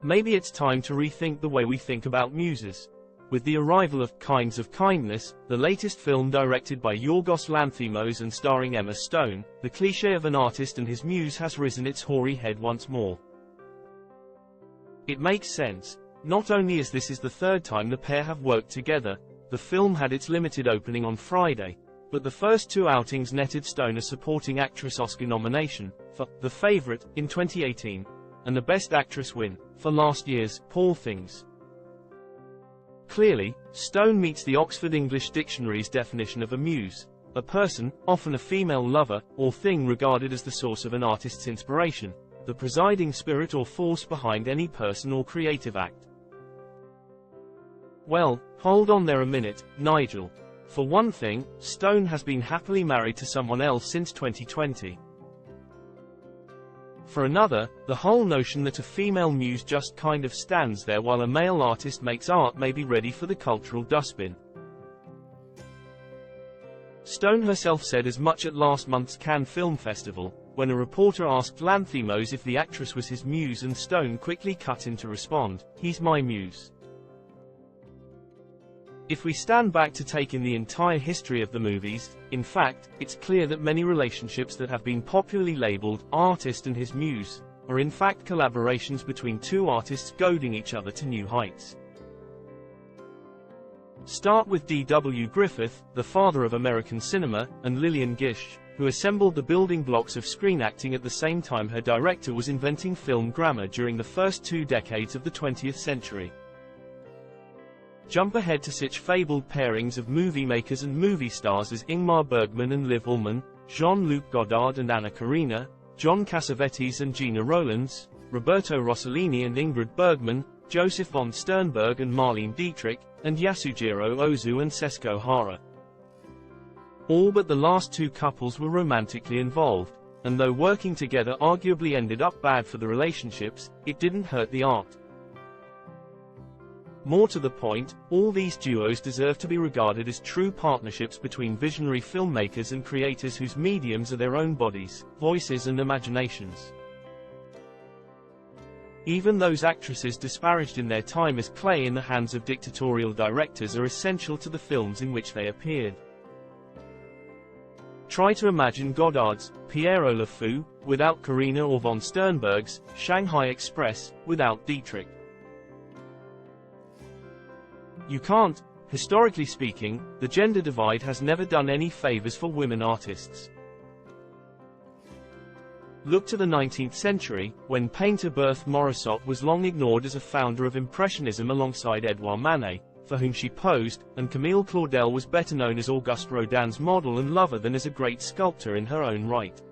Maybe it's time to rethink the way we think about muses. With the arrival of Kinds of Kindness, the latest film directed by Yorgos Lanthimos and starring Emma Stone, the cliché of an artist and his muse has risen its hoary head once more. It makes sense. Not only is this the third time the pair have worked together, the film had its limited opening on Friday, but the first two outings netted Stone a Supporting Actress Oscar nomination, for The Favourite, in 2018, and the Best Actress win, for last year's Poor Things. Clearly, Stone meets the Oxford English Dictionary's definition of a muse, a person, often a female lover, or thing regarded as the source of an artist's inspiration, the presiding spirit or force behind any person or creative act. Well, hold on there a minute, Nigel. For one thing, Stone has been happily married to someone else since 2020. For another, the whole notion that a female muse just kind of stands there while a male artist makes art may be ready for the cultural dustbin. Stone herself said as much at last month's Cannes Film Festival, when a reporter asked Lanthimos if the actress was his muse, and Stone quickly cut in to respond, "He's my muse." If we stand back to take in the entire history of the movies, in fact, it's clear that many relationships that have been popularly labeled artist and his muse are in fact collaborations between two artists goading each other to new heights. Start with D.W. Griffith, the father of American cinema, and Lillian Gish, who assembled the building blocks of screen acting at the same time her director was inventing film grammar during the first 2 decades of the 20th century. Jump ahead to such fabled pairings of movie makers and movie stars as Ingmar Bergman and Liv Ullmann, Jean-Luc Godard and Anna Karina, John Cassavetes and Gina Rowlands, Roberto Rossellini and Ingrid Bergman, Joseph von Sternberg and Marlene Dietrich, and Yasujiro Ozu and Seiko Hara. All but the last two couples were romantically involved, and though working together arguably ended up bad for the relationships, it didn't hurt the art. More to the point, all these duos deserve to be regarded as true partnerships between visionary filmmakers and creators whose mediums are their own bodies, voices and imaginations. Even those actresses disparaged in their time as clay in the hands of dictatorial directors are essential to the films in which they appeared. Try to imagine Godard's Pierrot Le Fou without Karina, or von Sternberg's Shanghai Express without Dietrich. You can't. Historically speaking, the gender divide has never done any favors for women artists. Look to the 19th century, when painter Berthe Morisot was long ignored as a founder of Impressionism alongside Edouard Manet, for whom she posed, and Camille Claudel was better known as Auguste Rodin's model and lover than as a great sculptor in her own right.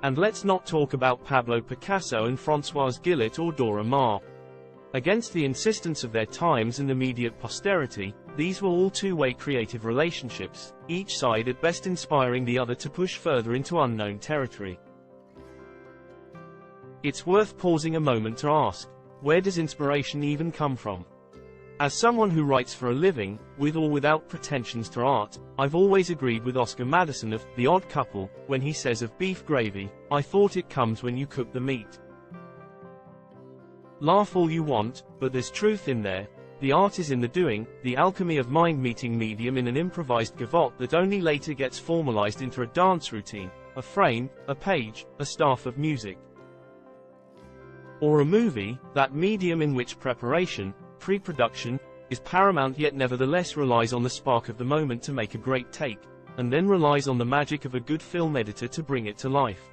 And let's not talk about Pablo Picasso and Françoise Gillet or Dora Maar. Against the insistence of their times and immediate posterity, these were all two-way creative relationships, each side at best inspiring the other to push further into unknown territory. It's worth pausing a moment to ask, where does inspiration even come from? As someone who writes for a living, with or without pretensions to art, I've always agreed with Oscar Madison of The Odd Couple, when he says of beef gravy, "I thought it comes when you cook the meat." Laugh all you want, but there's truth in there. The art is in the doing, the alchemy of mind-meeting medium in an improvised gavotte that only later gets formalized into a dance routine, a frame, a page, a staff of music. Or a movie, that medium in which preparation, pre-production, is paramount yet nevertheless relies on the spark of the moment to make a great take, and then relies on the magic of a good film editor to bring it to life.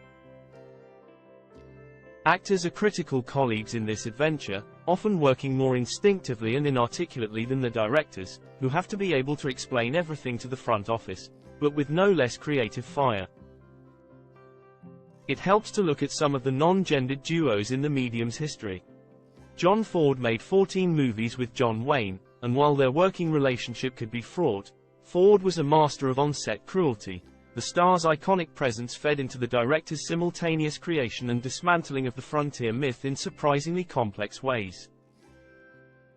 Actors are critical colleagues in this adventure, often working more instinctively and inarticulately than the directors, who have to be able to explain everything to the front office, but with no less creative fire. It helps to look at some of the non-gendered duos in the medium's history. John Ford made 14 movies with John Wayne, and while their working relationship could be fraught, Ford was a master of on-set cruelty. The star's iconic presence fed into the director's simultaneous creation and dismantling of the frontier myth in surprisingly complex ways.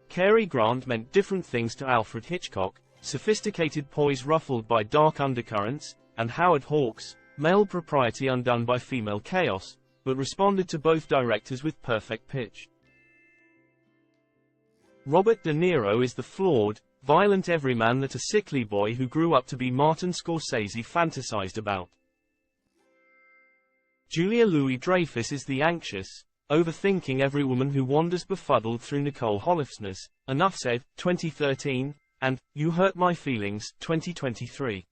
Cary Grant meant different things to Alfred Hitchcock, sophisticated poise ruffled by dark undercurrents, and Howard Hawks, male propriety undone by female chaos, but responded to both directors with perfect pitch. Robert De Niro is the flawed, violent everyman that a sickly boy who grew up to be Martin Scorsese fantasized about. Julia Louis-Dreyfus is the anxious, overthinking every woman who wanders befuddled through Nicole Holofce's Enough Said, 2013, and You Hurt My Feelings, 2023.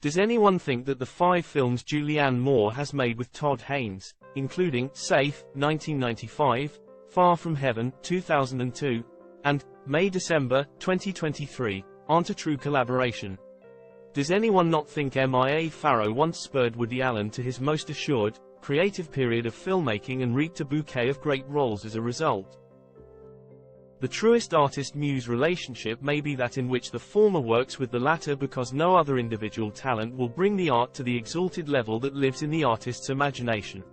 Does anyone think that the 5 films Julianne Moore has made with Todd Haynes, including Safe, 1995, Far From Heaven, 2002, and May-December, 2023, aren't a true collaboration? Does anyone not think Mia Farrow once spurred Woody Allen to his most assured, creative period of filmmaking and reaped a bouquet of great roles as a result? The truest artist-muse relationship may be that in which the former works with the latter because no other individual talent will bring the art to the exalted level that lives in the artist's imagination.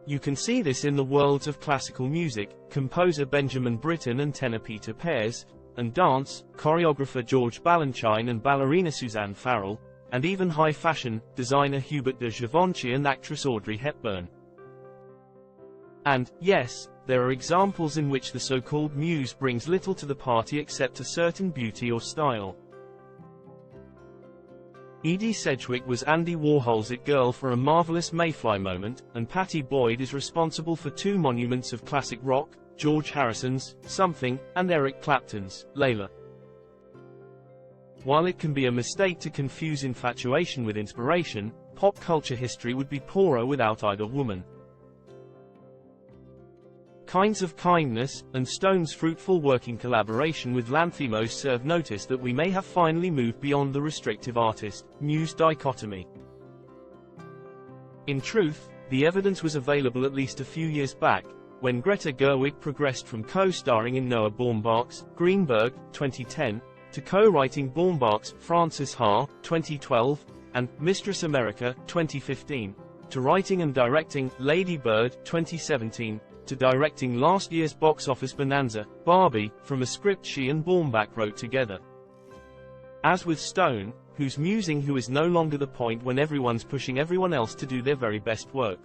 You can see this in the worlds of classical music, composer Benjamin Britten and tenor Peter Pears, and dance, choreographer George Balanchine and ballerina Suzanne Farrell, and even high fashion, designer Hubert de Givenchy and actress Audrey Hepburn. And, yes, there are examples in which the so-called muse brings little to the party except a certain beauty or style. Edie Sedgwick was Andy Warhol's It Girl for a marvelous Mayfly moment, and Patty Boyd is responsible for 2 monuments of classic rock, George Harrison's Something, and Eric Clapton's Layla. While it can be a mistake to confuse infatuation with inspiration, pop culture history would be poorer without either woman. Kinds of Kindness, and Stone's fruitful working collaboration with Lanthimos serve notice that we may have finally moved beyond the restrictive artist-muse dichotomy. In truth, the evidence was available at least a few years back, when Greta Gerwig progressed from co-starring in Noah Baumbach's Greenberg, 2010, to co-writing Baumbach's Frances Ha, 2012, and Mistress America, 2015, to writing and directing Lady Bird, 2017, to directing last year's box office bonanza, Barbie, from a script she and Baumbach wrote together. As with Stone, whose musing who is no longer the point when everyone's pushing everyone else to do their very best work.